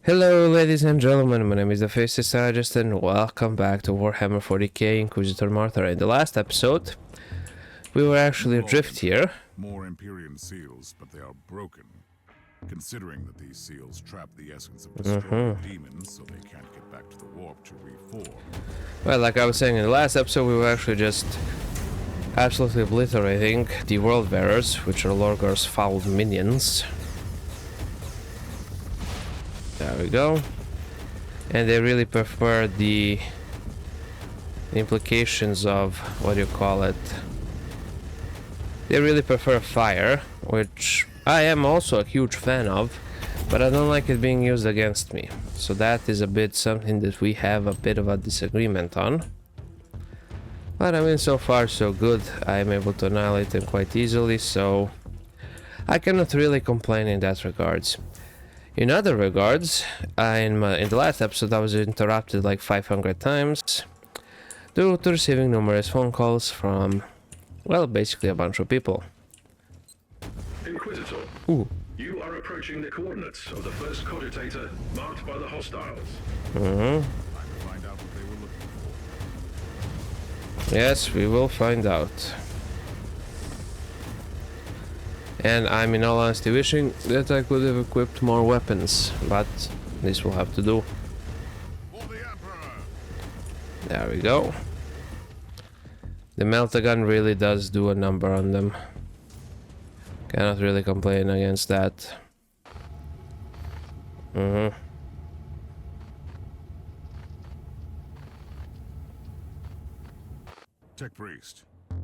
Hello ladies and gentlemen, my name is the Faceless Strategist and welcome back to Warhammer 40k Inquisitor Martyr. In the last episode, we were actually adrift here. More Empyrean seals, but they are broken. Considering that these seals trap the essence of destroyed demons so they can't get back to the warp to reform. Well, like I was saying in the last episode, we were actually just absolutely obliterating the World Bearers, which are Lorgar's foul minions. There we go. And they really prefer the implications of, what do you call it? They really prefer fire, which I am also a huge fan of, but I don't like it being used against me. So that is a bit something that we have a bit of a disagreement on. But I mean, so far so good. I am able to annihilate them quite easily, so I cannot really complain in that regards. In other regards, in the last episode I was interrupted like 500 times due to receiving numerous phone calls from, well, basically a bunch of people. Inquisitor, you are approaching the coordinates of the first cogitator marked by the hostiles. Time to find out what they were looking for. Yes, we will find out. And I'm in all honesty wishing that I could have equipped more weapons, but this will have to do. For the Emperor! There we go. The melter gun really does do a number on them. Cannot really complain against that. Tech Priest,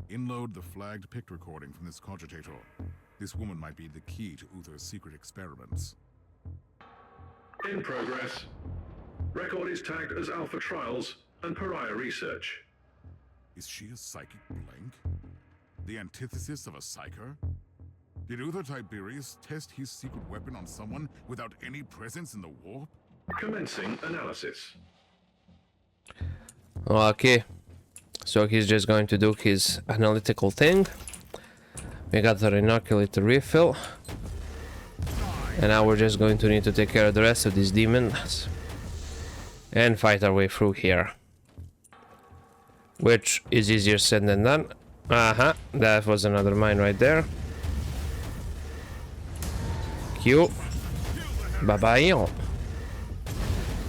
inload the flagged pict recording from this cogitator. This woman might be the key to Uther's secret experiments. In progress. Record is tagged as Alpha Trials and Pariah Research. Is she a psychic blank? The antithesis of a psyker? Did Uther Tiberius test his secret weapon on someone without any presence in the warp? Commencing analysis. Okay. So he's just going to do his analytical thing. We got the inoculator refill. And now we're just going to need to take care of the rest of these demons. And fight our way through here. Which is easier said than done. That was another mine right there. Q. Bye-bye.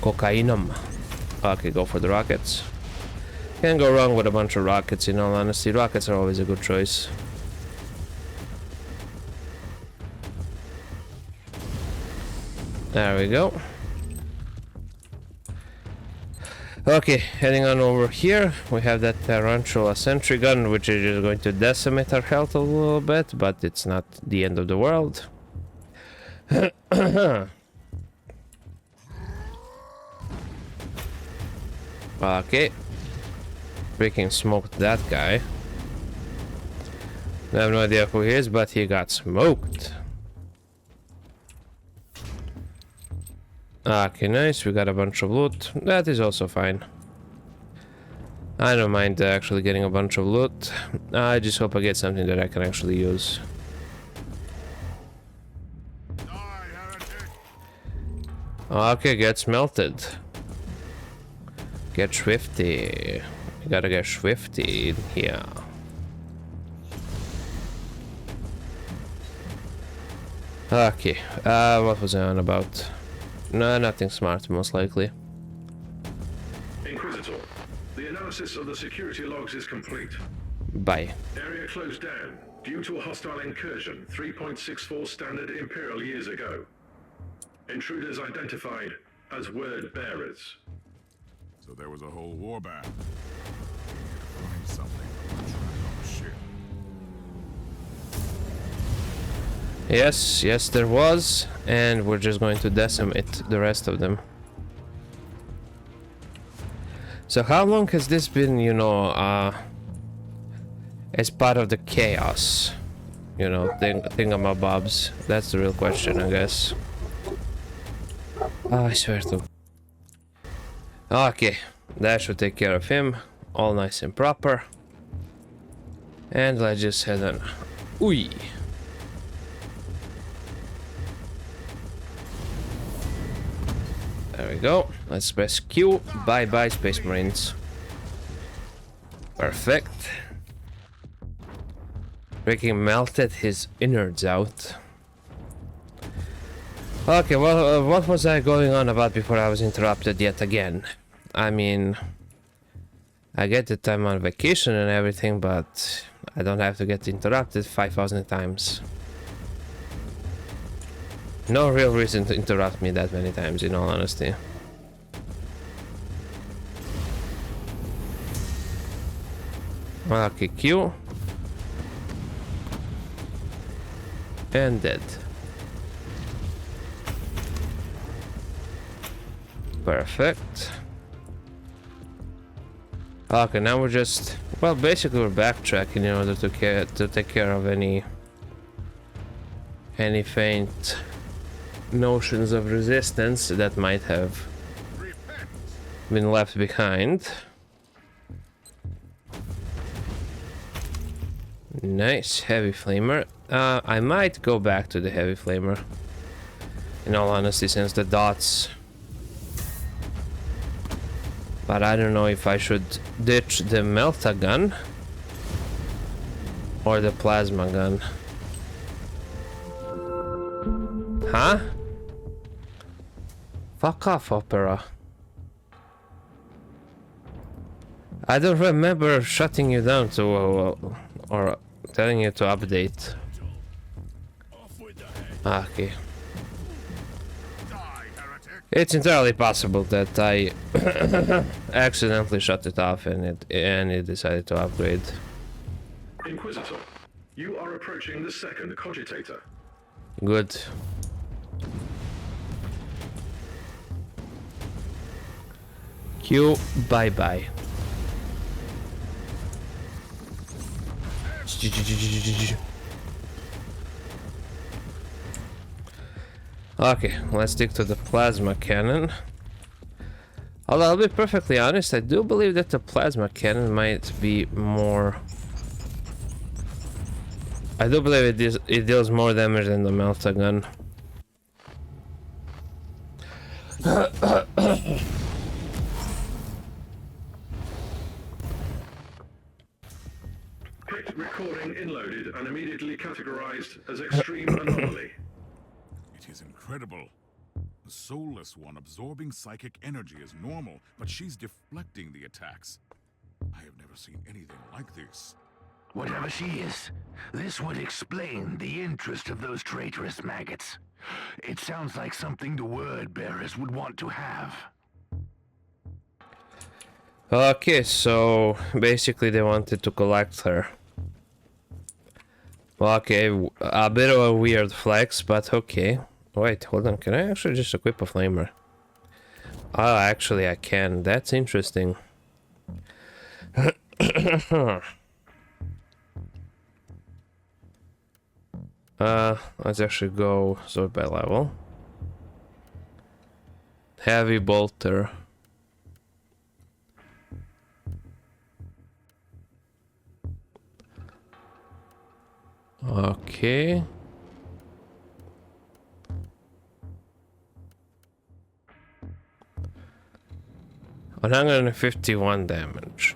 Cocainum. Okay, go for the rockets. Can't go wrong with a bunch of rockets, in all honesty. Rockets are always a good choice. There we go. Okay, heading on over here, we have that tarantula sentry gun, which is just going to decimate our health a little bit, but it's not the end of the world. Okay. Freaking smoked that guy. I have no idea who he is, but he got smoked. Okay, nice. We got a bunch of loot. That is also fine. I don't mind actually getting a bunch of loot. I just hope I get something that I can actually use. Okay, get smelted. Get swifty. You gotta get swifty in here. Okay, what was I on about? No, nothing smart, most likely. Inquisitor, the analysis of the security logs is complete. Bye. Area closed down due to a hostile incursion 3.64 standard Imperial years ago. Intruders identified as word bearers. So there was a whole warband. Find something trapped on the ship. Yes, there was, and we're just going to decimate the rest of them. So how long has this been, you know, as part of the chaos? You know, thingamabobs. That's the real question, I guess. I swear to. Okay, that should take care of him. All nice and proper. And let's just head on. Ooh. There we go. Let's press Q. Bye bye, Space Marines. Perfect. Freaking melted his innards out. Okay, well, what was I going on about before I was interrupted yet again? I mean, I get that I'm on vacation and everything, but I don't have to get interrupted 5,000 times. No real reason to interrupt me that many times, in all honesty. Okay, Q. And dead. Perfect. Okay, now we're just... Well, basically we're backtracking in order to take care of any faint notions of resistance that might have been left behind. Nice, heavy flamer. I might go back to the heavy flamer, in all honesty, since the dots. But I don't know if I should ditch the melta gun or the plasma gun. Huh? Fuck off, Opera. I don't remember shutting you down to or telling you to update. Okay. It's entirely possible that I accidentally shut it off and it decided to upgrade. Inquisitor, you are approaching the second cogitator. Good. Q, bye bye. Okay, let's stick to the plasma cannon. Although I'll be perfectly honest, I do believe that the plasma cannon might be more... I do believe it deals more damage than the melta gun. Hit recording inloaded and immediately categorized as extreme anomaly. It is incredible. The soulless one absorbing psychic energy is normal, but she's deflecting the attacks. I have never seen anything like this. Whatever she is, this would explain the interest of those traitorous maggots. It sounds like something the word bearers would want to have. Okay, so basically they wanted to collect her. Okay, a bit of a weird flex, but okay. Wait, hold on, can I actually just equip a flamer? Oh, actually I can. That's interesting. Let's actually go sort by level. Heavy bolter. Okay. $151 damage.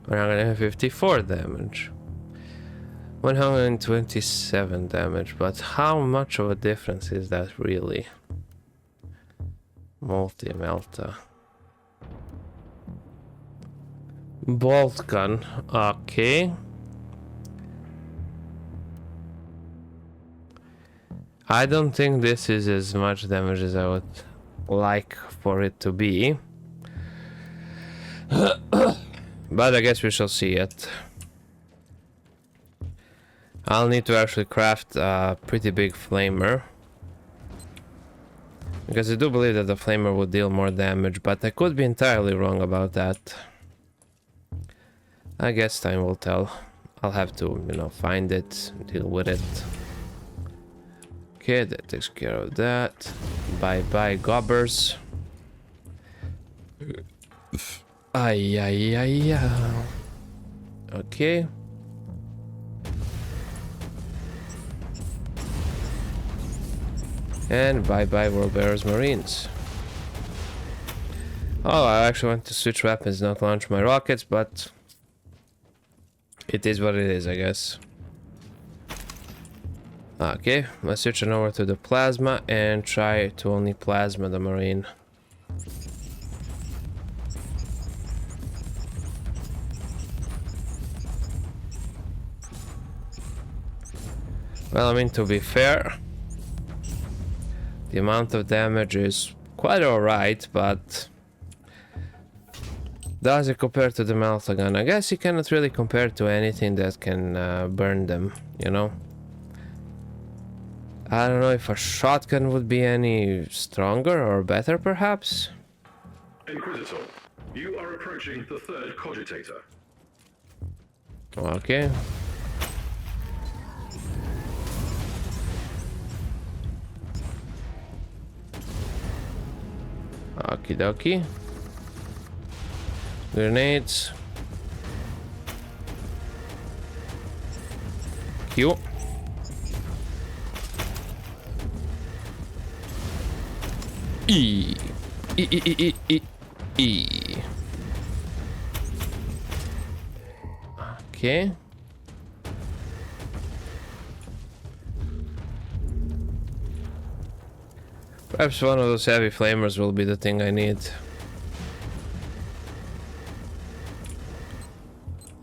154 damage. 127 damage, but how much of a difference is that really? Multi-melta. Bolt gun, okay. I don't think this is as much damage as I would like for it to be. But I guess we shall see it. I'll need to actually craft a pretty big flamer, because I do believe that the flamer would deal more damage, but I could be entirely wrong about that. I guess time will tell. I'll have to, you know, find it, deal with it. Okay, that takes care of that. Bye bye, gobbers. Ay, ay, ay, ay. Okay. And bye bye, World Bearers Marines. Oh, I actually want to switch weapons, not launch my rockets, but it is what it is, I guess. Okay, let's switch on over to the plasma and try to only plasma the marine. Well, I mean, to be fair, the amount of damage is quite alright, but does it compare to the melta gun? I guess you cannot really compare to anything that can burn them, you know? I don't know if a shotgun would be any stronger or better, perhaps? Inquisitor, you are approaching the third cogitator. Okay. Okie dokie. Grenades. Q. E. E. E. E. E. E. Okay. Perhaps one of those heavy flamers will be the thing I need.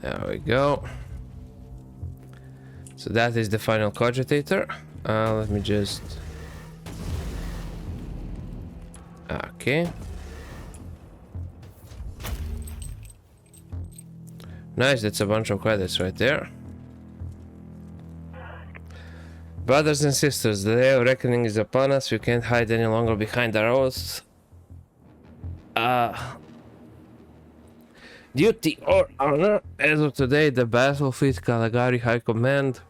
There we go. So that is the final cogitator. Let me just... Okay. Nice, that's a bunch of credits right there. Brothers and sisters, the day of reckoning is upon us. We can't hide any longer behind our oaths. Duty or honor. As of today, the battlefield Caligari High Command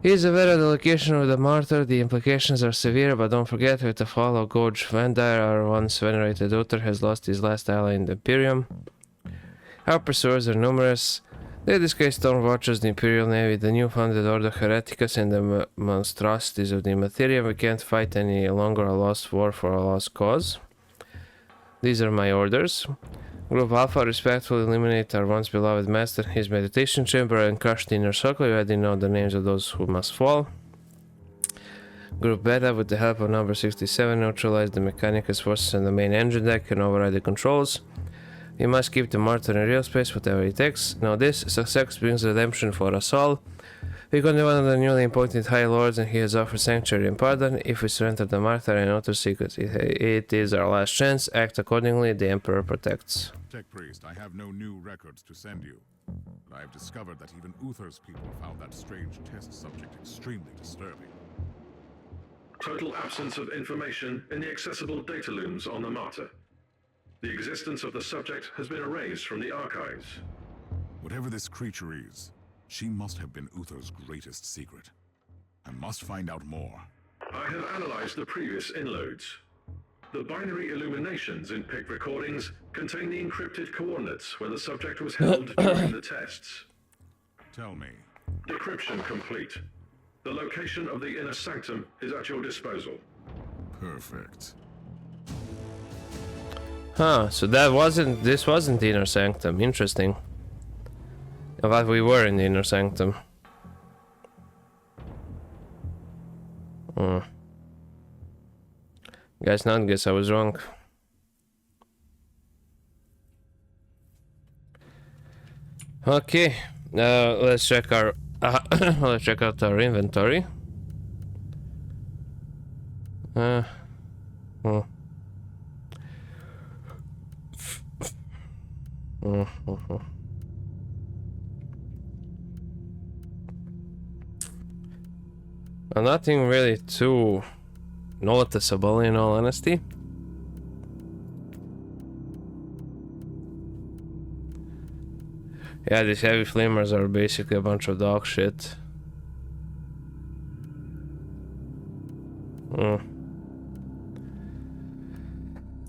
is aware of the location of the martyr. The implications are severe, but don't forget, with the fall of Gorge Vandire, our once venerated Uther has lost his last ally in the Imperium. Our pursuers are numerous. They disgraced Storm Watchers, the Imperial Navy, the new-founded Order Hereticus, and the monstrosities of the Materium. We can't fight any longer a lost war for a lost cause. These are my orders. Group Alpha, respectfully eliminate our once beloved master in his meditation chamber and crush the inner circle. You already know the names of those who must fall. Group Beta, with the help of number 67, neutralize the Mechanicus forces on the main engine deck and override the controls. You must keep the martyr in real space, whatever it takes. Now this success brings redemption for us all. We can one of the newly appointed High Lords, and he has offered sanctuary and pardon. If we surrender the martyr and utter secrets, it is our last chance. Act accordingly, the Emperor protects. Tech Priest, I have no new records to send you. But I have discovered that even Uther's people found that strange test subject extremely disturbing. Total absence of information in the accessible data looms on the martyr. The existence of the subject has been erased from the archives. Whatever this creature is, she must have been Uther's greatest secret. I must find out more. I have analyzed the previous inloads. The binary illuminations in PIC recordings contain the encrypted coordinates where the subject was held during the tests. Tell me. Decryption complete. The location of the inner sanctum is at your disposal. Perfect. Huh, so this wasn't the inner sanctum. Interesting. I thought we were in the inner sanctum. Guess not, guess I was wrong. Okay, let's check our let's check out our inventory. Nothing really too noticeable, in all honesty. Yeah, these heavy flamers are basically a bunch of dog shit.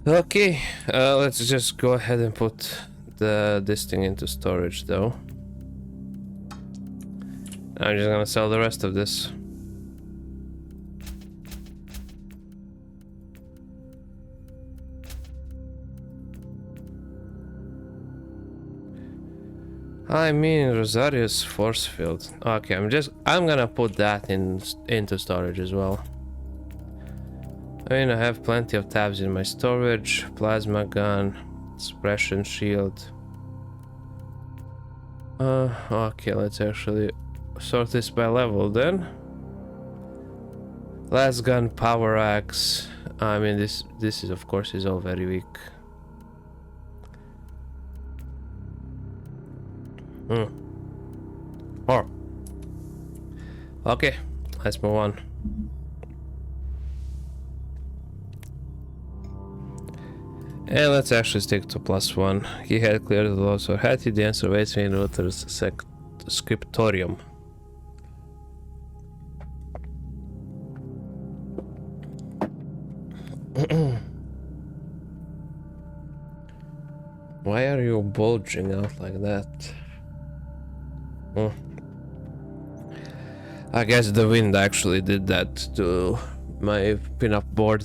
Okay, let's just go ahead and put this thing into storage, though. I'm just gonna sell the rest of this. I mean, Rosario's force field. Okay, I'm gonna put that into storage as well. I mean, I have plenty of tabs in my storage. Plasma gun, suppression shield. Okay, let's actually sort this by level then. Last gun, power axe. I mean, this is of course is all very weak. Oh. Okay, let's move on. And let's actually stick to +1. He had cleared the loss for Hattie. The answer waits me in Luther's scriptorium. Why are you bulging out like that? I guess the wind actually did that to my pinup board.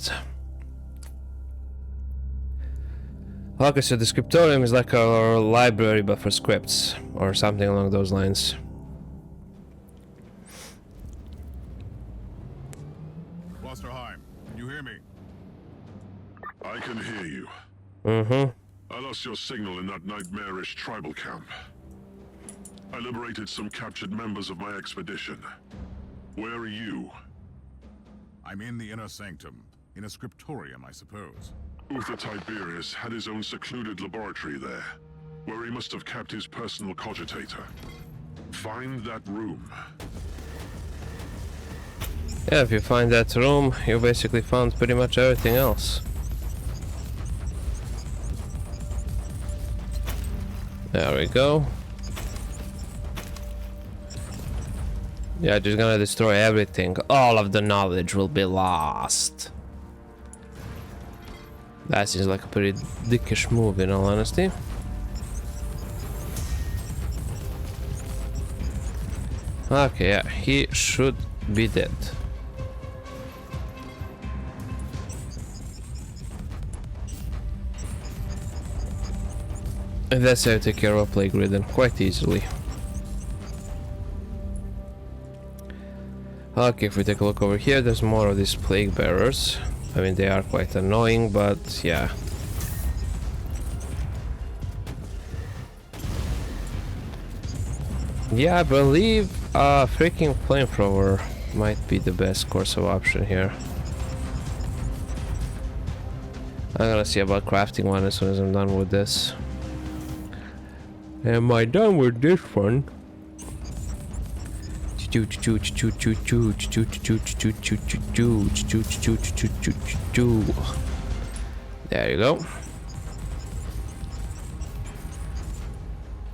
Okay, so the scriptorium is like our library but for scripts, or something along those lines. Klosterheim, can you hear me? I can hear you. Mm-hmm. I lost your signal in that nightmarish tribal camp. I liberated some captured members of my expedition. Where are you? I'm in the inner sanctum. In a scriptorium, I suppose. Uther Tiberius had his own secluded laboratory there, where he must have kept his personal cogitator. Find that room. Yeah, if you find that room, you basically found pretty much everything else. There we go. Yeah, just gonna destroy everything. All of the knowledge will be lost. That seems like a pretty dickish move, in all honesty. Okay, yeah, he should be dead. And that's how you take care of a plague ridden quite easily. Okay, if we take a look over here, there's more of these plague bearers. I mean, they are quite annoying, but yeah. Yeah, I believe a freaking flamethrower might be the best course of option here. I'm gonna see about crafting one as soon as I'm done with this. Am I done with this one? There you go.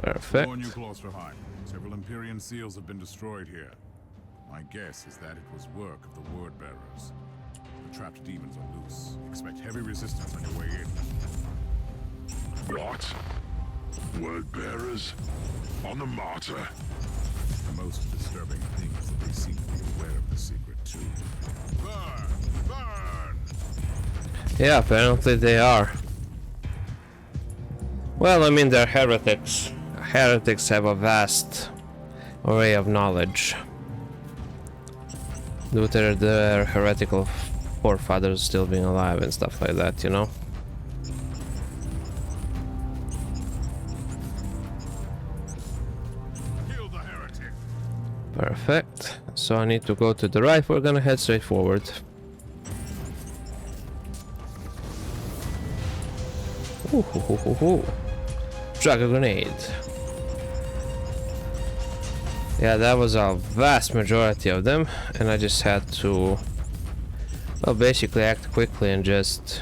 Perfect. Warn you, Klosterheim. Several Empyrean seals have been destroyed here. My guess is that it was work of the word bearers. The trapped demons are loose. Expect heavy resistance on your way in. What? Word bearers? On the Martyr? The most disturbing thing is that they seem to be aware of the secret too. Burn! Burn! Yeah, apparently they are. Well, I mean, they're heretics. Heretics have a vast array of knowledge due to their heretical forefathers still being alive and stuff like that, you know? Kill the heretic! Perfect. So I need to go to the right. We're gonna head straight forward. Ooh, hoo, hoo, hoo, hoo. Drag a grenade. Yeah, that was a vast majority of them, and I just had to, well, basically act quickly and just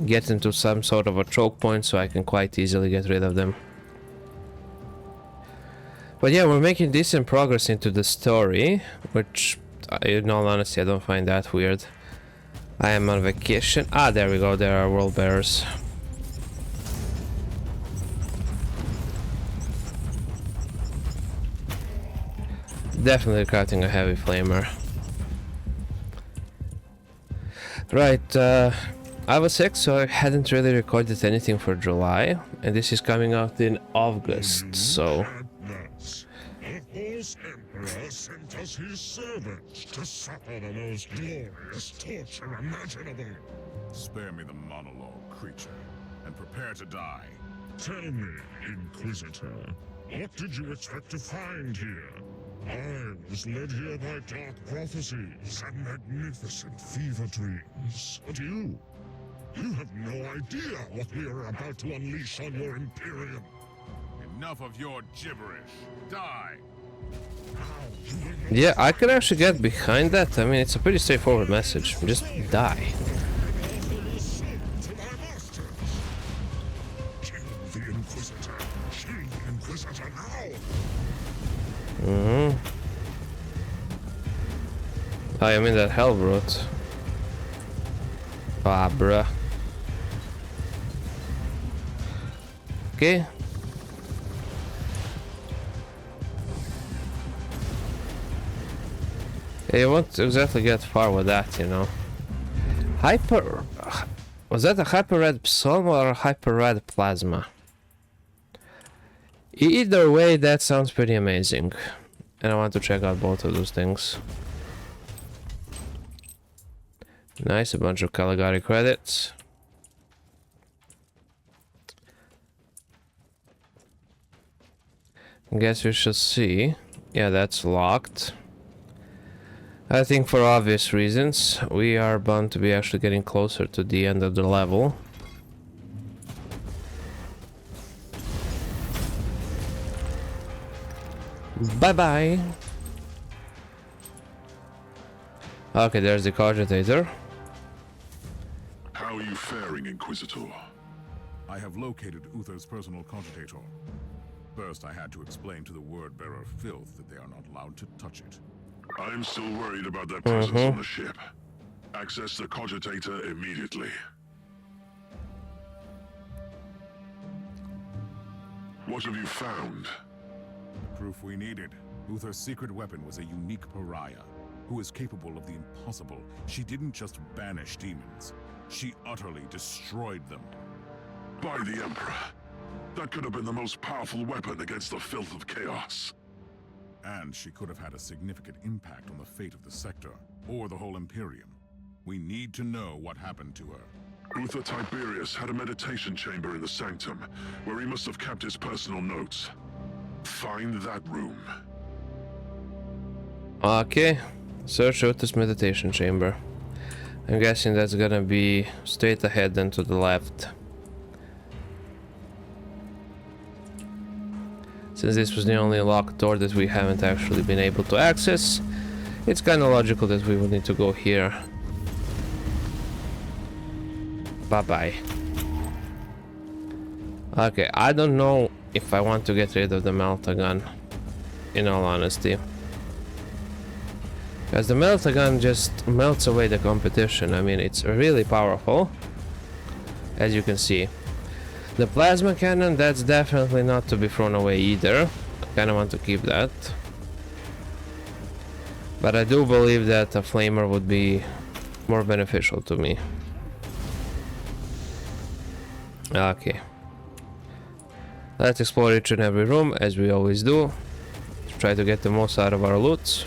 get into some sort of a choke point so I can quite easily get rid of them. But yeah, we're making decent progress into the story, which, in all honesty, I don't find that weird. I am on vacation. Ah, there we go, there are world bearers. Definitely crafting a heavy flamer. Right, I was sick, so I hadn't really recorded anything for July, and this is coming out in August, so... The false Emperor sent us his servants to suffer the most glorious torture imaginable. Spare me the monologue, creature, and prepare to die. Tell me, Inquisitor, what did you expect to find here? I was led here by dark prophecies and magnificent fever dreams. But you have no idea what we are about to unleash on your Imperium. Enough of your gibberish. Die! Yeah, I could actually get behind that. I mean, it's a pretty straightforward message. Just die. I am in that hell brute. Ah, bruh. Okay. Yeah, you won't exactly get far with that, you know. Hyper... Was that a hyper red psalm or a hyper red plasma? Either way, that sounds pretty amazing. And I want to check out both of those things. Nice, a bunch of Caligari credits. Guess we shall see. Yeah, that's locked. I think for obvious reasons, we are bound to be actually getting closer to the end of the level. Bye-bye! Okay, there's the cogitator. How are you faring, Inquisitor? I have located Uther's personal cogitator. First, I had to explain to the word-bearer Filth that they are not allowed to touch it. I am still worried about their presence on the ship. Access the cogitator immediately. What have you found? The proof we needed. Uther's secret weapon was a unique pariah, who is capable of the impossible. She didn't just banish demons. She utterly destroyed them. By the Emperor. That could have been the most powerful weapon against the filth of chaos. And she could have had a significant impact on the fate of the sector, or the whole Imperium. We need to know what happened to her. Uther Tiberius had a meditation chamber in the Sanctum, where he must have kept his personal notes. Find that room. Okay, search out this meditation chamber. I'm guessing that's gonna be straight ahead and to the left. Since this was the only locked door that we haven't actually been able to access, it's kinda logical that we would need to go here. Bye-bye. Okay, I don't know if I want to get rid of the Meltagun, in all honesty. Because the Meltagun just melts away the competition. I mean, it's really powerful, as you can see. The plasma cannon, that's definitely not to be thrown away either. I kinda want to keep that. But I do believe that a flamer would be more beneficial to me. Okay. Let's explore each and every room, as we always do. Try to get the most out of our loot.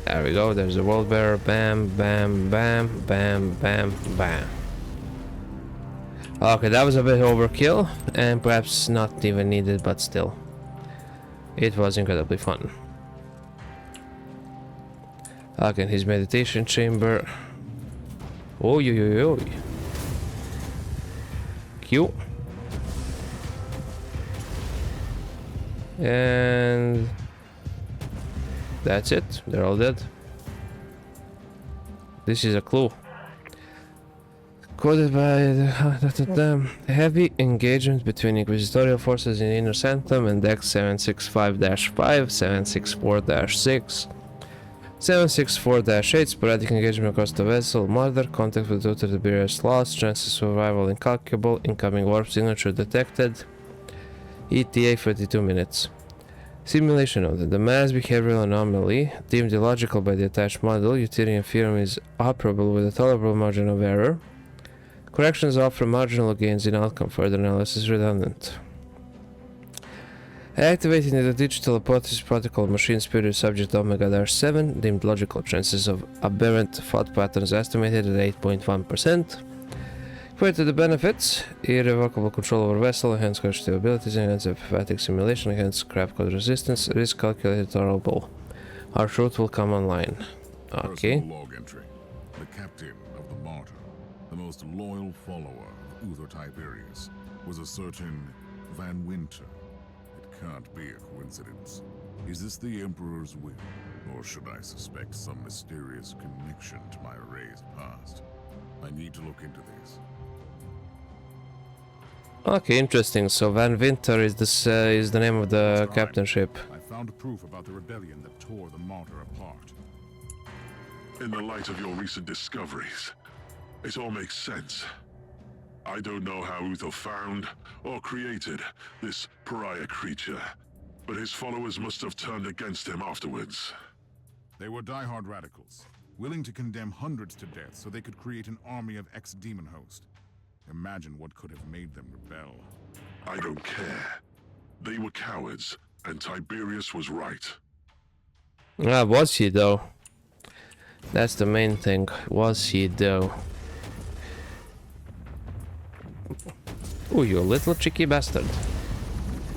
There we go, there's a world bearer. Bam, bam, bam, bam, bam, bam. Okay, that was a bit overkill, and perhaps not even needed, but still. It was incredibly fun. Okay, his meditation chamber. Oh, yo. Q. And that's it, they're all dead. This is a clue. Quoted by the heavy engagement between inquisitorial forces in Inner Sanctum and Deck 765-5, 764-6, 764-8, sporadic engagement across the vessel, murder, contact with Uther Tiberius lost, chances of survival incalculable, incoming warp signature detected, ETA 32 minutes. Simulation of the mass behavioral anomaly, deemed illogical by the attached model, Euclidean theorem is operable with a tolerable margin of error. Corrections offer marginal gains in outcome, further analysis redundant. Activating the digital hypothesis protocol machine spirit subject Omega-7, deemed logical chances of aberrant thought patterns estimated at 8.1%. Compared to the benefits, irrevocable control over vessel, enhanced cognitive abilities, enhanced empathic simulation, enhanced crab code resistance, risk calculated tolerable. Our truth will come online. Okay. Personal log entry. The captain of the Martyr, the most loyal follower of Uther Tiberius, was a certain Van Winter. It can't be a coincidence. Is this the Emperor's will? Or should I suspect some mysterious connection to my erased past? I need to look into this. Okay, interesting. So Van Winter is this is the name of the captain ship. I found proof about the rebellion that tore the Martyr apart. In the light of your recent discoveries, it all makes sense. I don't know how Uther found or created this pariah creature, but his followers must have turned against him afterwards. They were diehard radicals, willing to condemn hundreds to death so they could create an army of ex-demon host. Imagine what could have made them rebel. I don't care. They were cowards, and Tiberius was right. Ah, was he though? That's the main thing. Was he though? Ooh, you little cheeky bastard.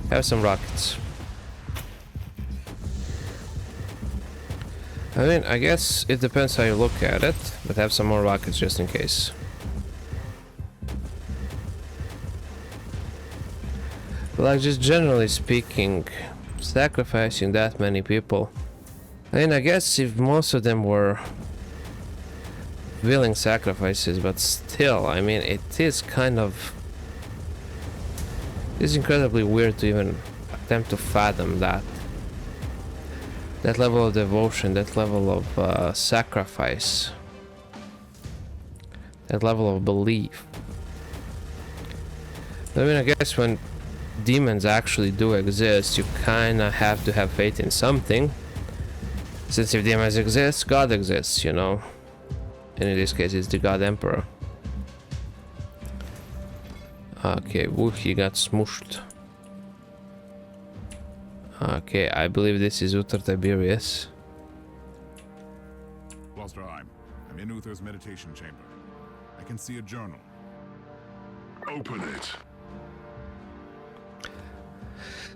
Have some rockets. I mean, I guess it depends how you look at it, but have some more rockets just in case. But like, just generally speaking, sacrificing that many people. I mean, I guess if most of them were willing sacrifices, but still, I mean, it is kind of... It's incredibly weird to even attempt to fathom that. That level of devotion, that level of sacrifice. That level of belief. I mean, I guess when demons actually do exist, you kinda have to have faith in something. Since if demons exist, God exists, you know. And in this case, it's the God Emperor. Okay, woo, he got smooshed. Okay, I believe this is Uther Tiberius. Klosterheim, I'm in Uther's meditation chamber. I can see a journal. Open it.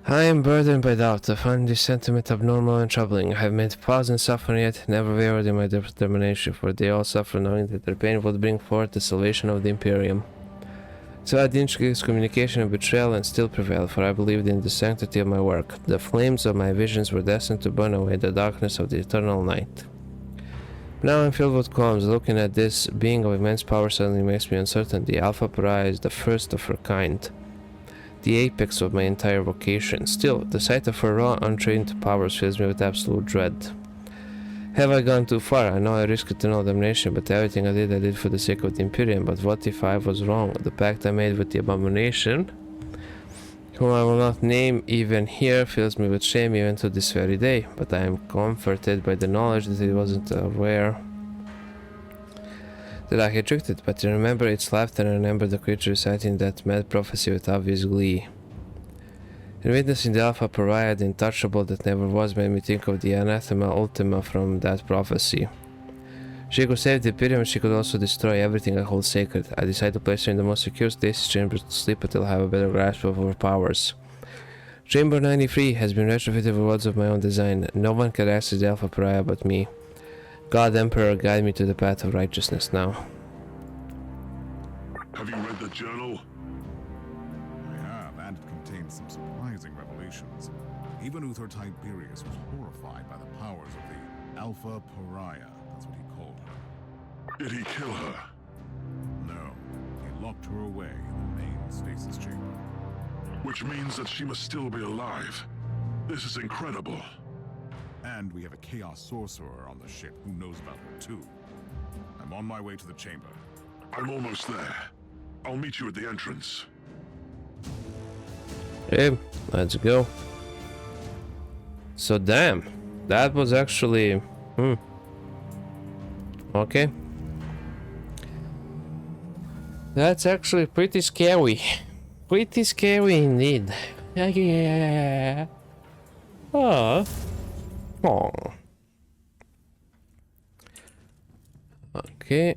I am burdened by doubt. I find this sentiment abnormal and troubling. I have made pause and suffering yet never wavered in my determination, for they all suffer knowing that their pain would bring forth the salvation of the Imperium. So I didn't excommunication and betrayal and still prevailed, for I believed in the sanctity of my work. The flames of my visions were destined to burn away the darkness of the eternal night. Now I'm filled with qualms. Looking at this being of immense power suddenly makes me uncertain. The Alpha Pariah is the first of her kind, the apex of my entire vocation. Still, the sight of her raw, untrained powers fills me with absolute dread. Have I gone too far? I know I risk eternal damnation, but everything I did for the sake of the Imperium. But what if I was wrong? The pact I made with the abomination, whom I will not name even here, fills me with shame even to this very day. But I am comforted by the knowledge that it wasn't aware that I had tricked it. But I remember its laughter and remember the creature reciting that mad prophecy with obvious glee. And witnessing the Alpha Pariah, the untouchable that never was, made me think of the anathema ultima from that prophecy. She could save the Imperium, she could also destroy everything I hold sacred. I decided to place her in the most secure stasis chamber to sleep until I have a better grasp of her powers. Chamber 93 has been retrofitted with words of my own design. No one can access the Alpha Pariah but me. God Emperor, guide me to the path of righteousness now. Have you read the journal? I have, and it contains some surprising revelations. Even Uther Tiberius was horrified by the powers of the Alpha Pariah. That's what he called her. Did he kill her? No, he locked her away in the main stasis chamber. Which means that she must still be alive. This is incredible. And we have a Chaos Sorcerer on the ship who knows about her too. I'm on my way to the chamber. I'm almost there. I'll meet you at the entrance. Okay, let's go. So damn, that was actually okay. That's actually pretty scary. Pretty scary indeed. Yeah. Oh. Oh. Okay.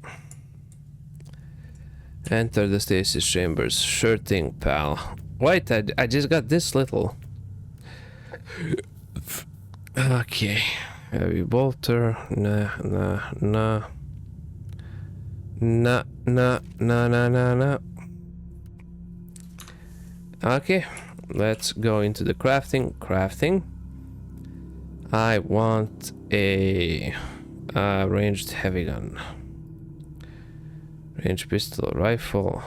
Enter the stasis chambers. Sure thing, pal. Wait, I just got this little. Okay. Heavy bolter. Nah. Okay. Let's go into the crafting. I want a ranged heavy gun. Ranged pistol, rifle.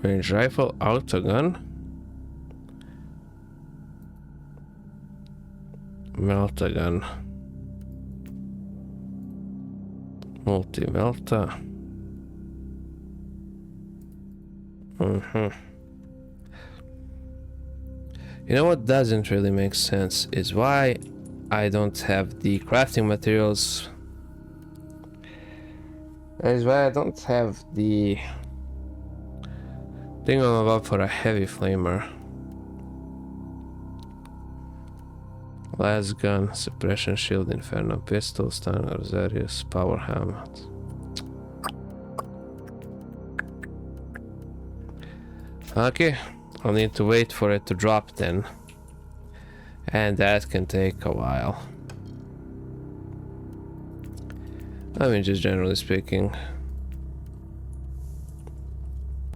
Ranged rifle, autogun. Melta-gun. Multi-melta. You know what doesn't really make sense is why I don't have the crafting materials. That is why I don't have the thing on the for a heavy flamer. Las gun, suppression shield, inferno pistol, stun, Rosarius, power helmet. Okay, I'll need to wait for it to drop then. And that can take a while. I mean, just generally speaking.